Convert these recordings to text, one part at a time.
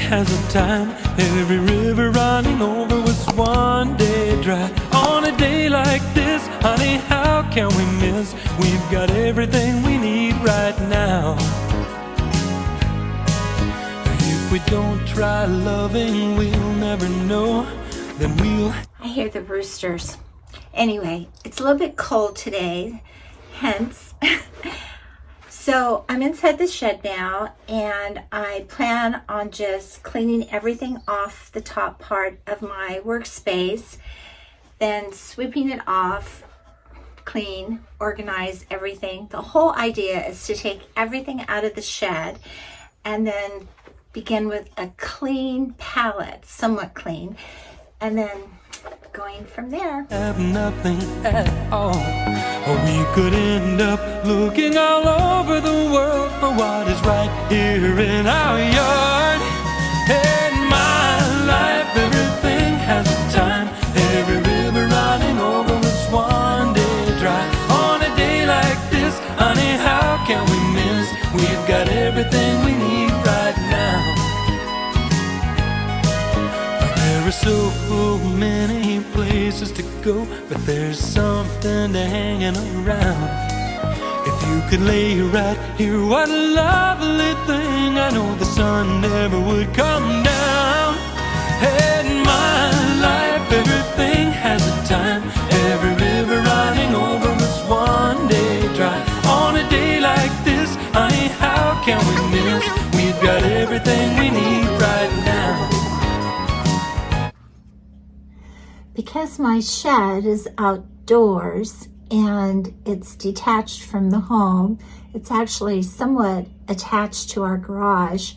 has a time. Every river running over was one day dry. On a day like this, honey, how can we miss? We've got everything we need right now. If we don't try loving, we'll never know. Then we'll... I hear the roosters. Anyway, it's a little bit cold today, hence. So I'm inside the shed now, and I plan on just cleaning everything off the top part of my workspace, then sweeping it off, clean, organize everything. The whole idea is to take everything out of the shed and then begin with a clean palette, somewhat clean, and then going from there. Have nothing at all, or we could end up looking all over the world for what is right here in our yard. In my life, everything has a time. Every river running over was one day dry. On a day like this, honey, how can we miss? We've got everything we need right now. There are so many places to go, but there's something to hanging around. If you could lay right here, what a lovely thing. I know the sun never would come down. In my life, everything has a time. Every river running over was one day dry. On a day like this, honey, how can we miss? We've got everything we need right now. Because my shed is outdoors and it's detached from the home, it's actually somewhat attached to our garage.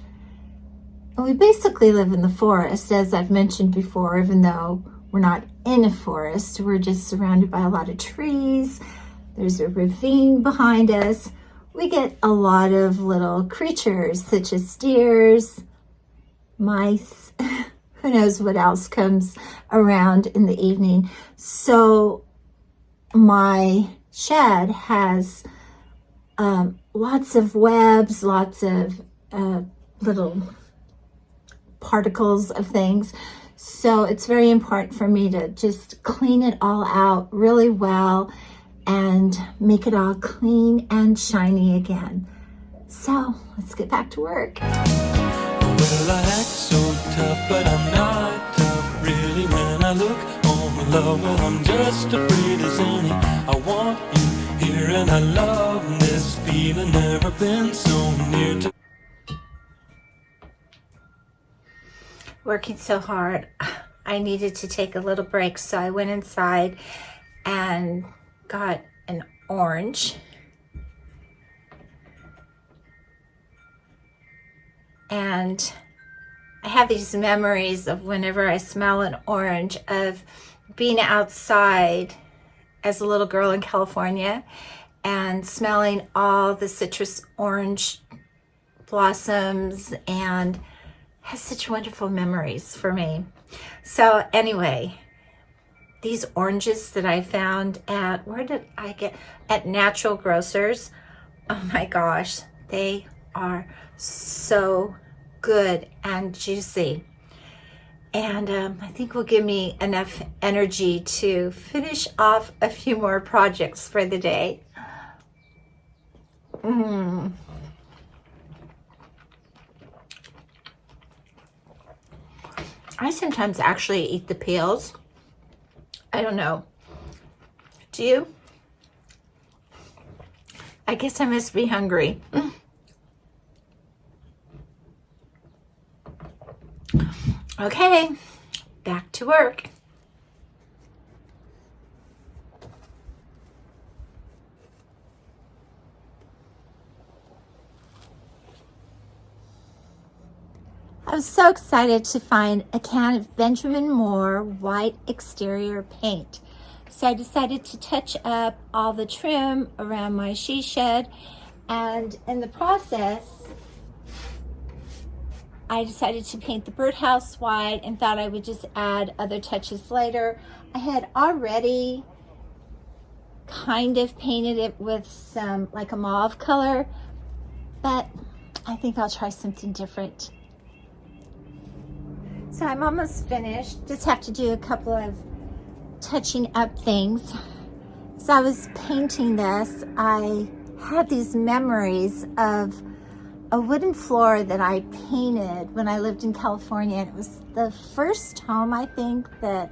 And we basically live in the forest, as I've mentioned before, even though we're not in a forest. We're just surrounded by a lot of trees. There's a ravine behind us. We get a lot of little creatures such as deers, mice, who knows what else comes around in the evening. So my shed has lots of webs, lots of little particles of things. So it's very important for me to just clean it all out really well and make it all clean and shiny again. So let's get back to work. Well, I act so tough, but I'm not tough really. When I look on love, well, I'm just afraid as any. I want you here and I love this feeling. Never been so near to... Working so hard, I needed to take a little break, so I went inside and got an orange. And I have these memories of whenever I smell an orange of being outside as a little girl in California and smelling all the citrus orange blossoms, and has such wonderful memories for me. So anyway, these oranges that I found at, where did I get? At Natural Grocers. Oh my gosh, they are so good and juicy, and I think will give me enough energy to finish off a few more projects for the day. I sometimes actually eat the peels. I don't know, do you? I guess I must be hungry. Okay, back to work. I was so excited to find a can of Benjamin Moore white exterior paint. So I decided to touch up all the trim around my she shed, and in the process, I decided to paint the birdhouse white and thought I would just add other touches later. I had already kind of painted it with some, like a mauve color, but I think I'll try something different. So I'm almost finished. Just have to do a couple of touching up things. As I was painting this, I had these memories of a wooden floor that I painted when I lived in California. And it was the first home, I think, that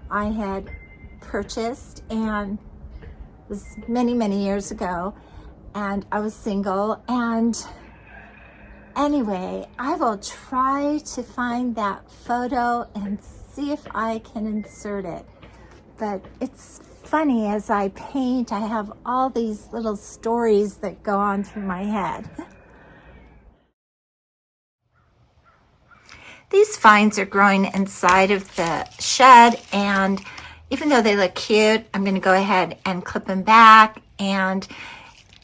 I had purchased, and it was many, many years ago. And I was single. And anyway, I will try to find that photo and see if I can insert it. But it's funny, as I paint, I have all these little stories that go on through my head. These vines are growing inside of the shed, and even though they look cute, I'm going to go ahead and clip them back. And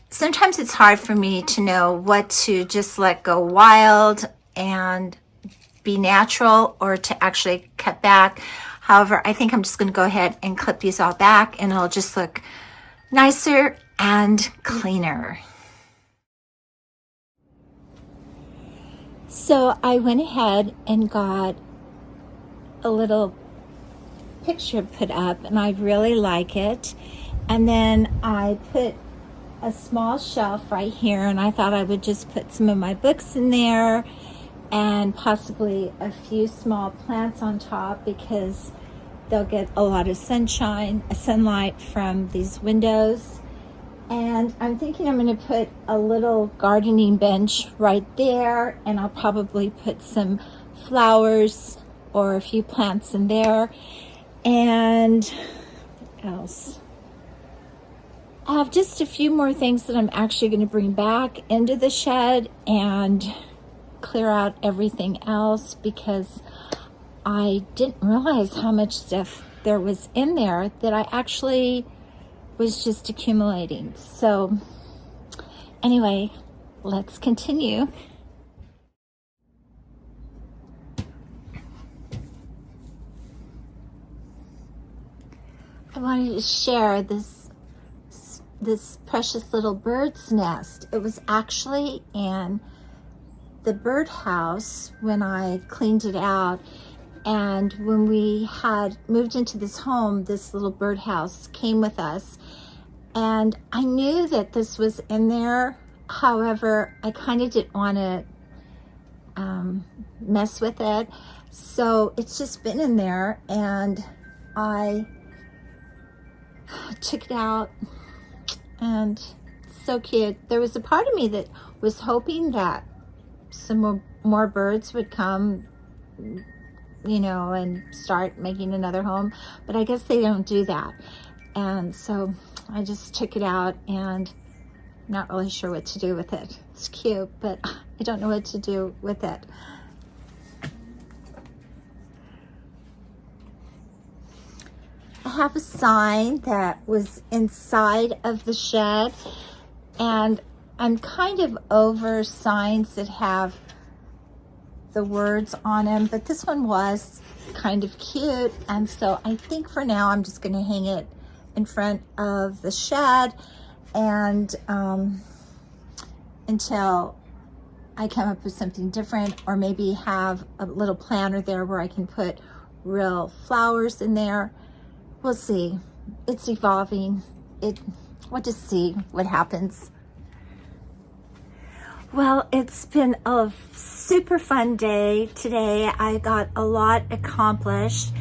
sometimes it's hard for me to know what to just let go wild and be natural or to actually cut back. However, I think I'm just going to go ahead and clip these all back, and it'll just look nicer and cleaner. So I went ahead and got a little picture put up, and I really like it. And then I put a small shelf right here, and I thought I would just put some of my books in there and possibly a few small plants on top, because they'll get a lot of sunlight from these windows. And I'm thinking I'm going to put a little gardening bench right there, and I'll probably put some flowers or a few plants in there. And what else? I have just a few more things that I'm actually going to bring back into the shed and clear out everything else, because I didn't realize how much stuff there was in there that I actually was just accumulating. So anyway, let's continue. I wanted to share this precious little bird's nest. It was actually in the birdhouse when I cleaned it out. And when we had moved into this home, this little birdhouse came with us. And I knew that this was in there. However, I kind of didn't want to mess with it. So it's just been in there, and I took it out, and it's so cute. There was a part of me that was hoping that some more birds would come, you know, and start making another home, but I guess they don't do that. And so I just took it out, and I'm not really sure what to do with it. It's cute, but I don't know what to do with it. I have a sign that was inside of the shed, and I'm kind of over signs that have the words on them, but this one was kind of cute, and so I think for now I'm just going to hang it in front of the shed, and until I come up with something different, or maybe have a little planter there where I can put real flowers in there. We'll see. It's evolving. We'll just see what happens. Well, it's been a super fun day today. I got a lot accomplished,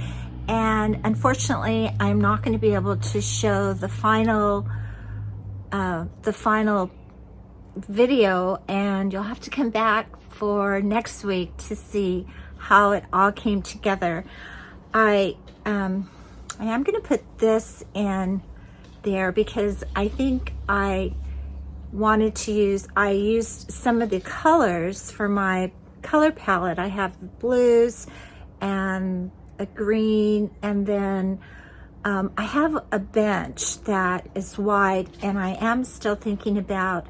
and unfortunately I'm not going to be able to show the final video, and you'll have to come back for next week to see how it all came together. I am going to put this in there because I think I used some of the colors for my color palette. I have the blues and a green, and then I have a bench that is white, and I am still thinking about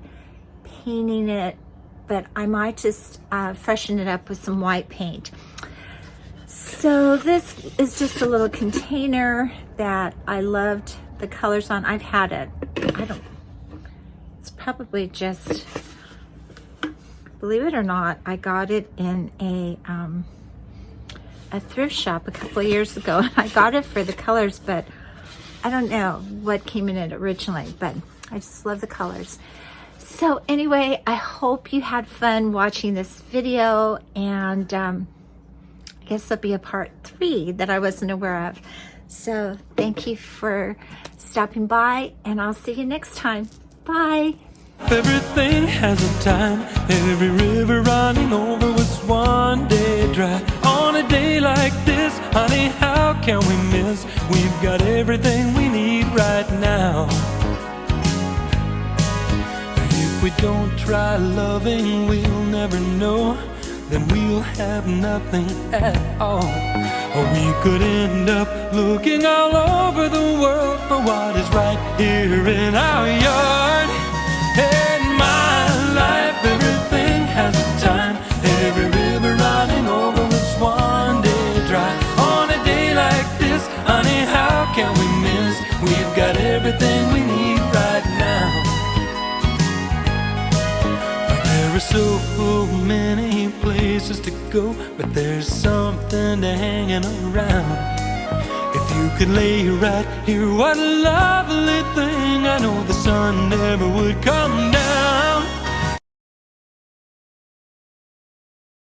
painting it, but I might just freshen it up with some white paint. So this is just a little container that I loved the colors on. I've had it, it's probably just, believe it or not, I got it in a a thrift shop a couple of years ago. I got it for the colors, but I don't know what came in it originally, but I just love the colors. So anyway, I hope you had fun watching this video, and I guess there'll be a part 3 that I wasn't aware of. So thank you for stopping by, and I'll see you next time. Bye. Everything has a time. Every river running over was one day dry. On a day like this, honey, how can we miss? We've got everything we need right now. If we don't try loving, we'll never know. Then we'll have nothing at all. Or we could end up looking all over the world for what is right here in our yard. In my life, everything has a time. Every river running over was one day dry. On a day like this, honey, how can we miss? We've got everything we need right now. There are so many places to go, but there's something to hanging around. If you could lay right here, what a lovely thing. I know the sun never would come down.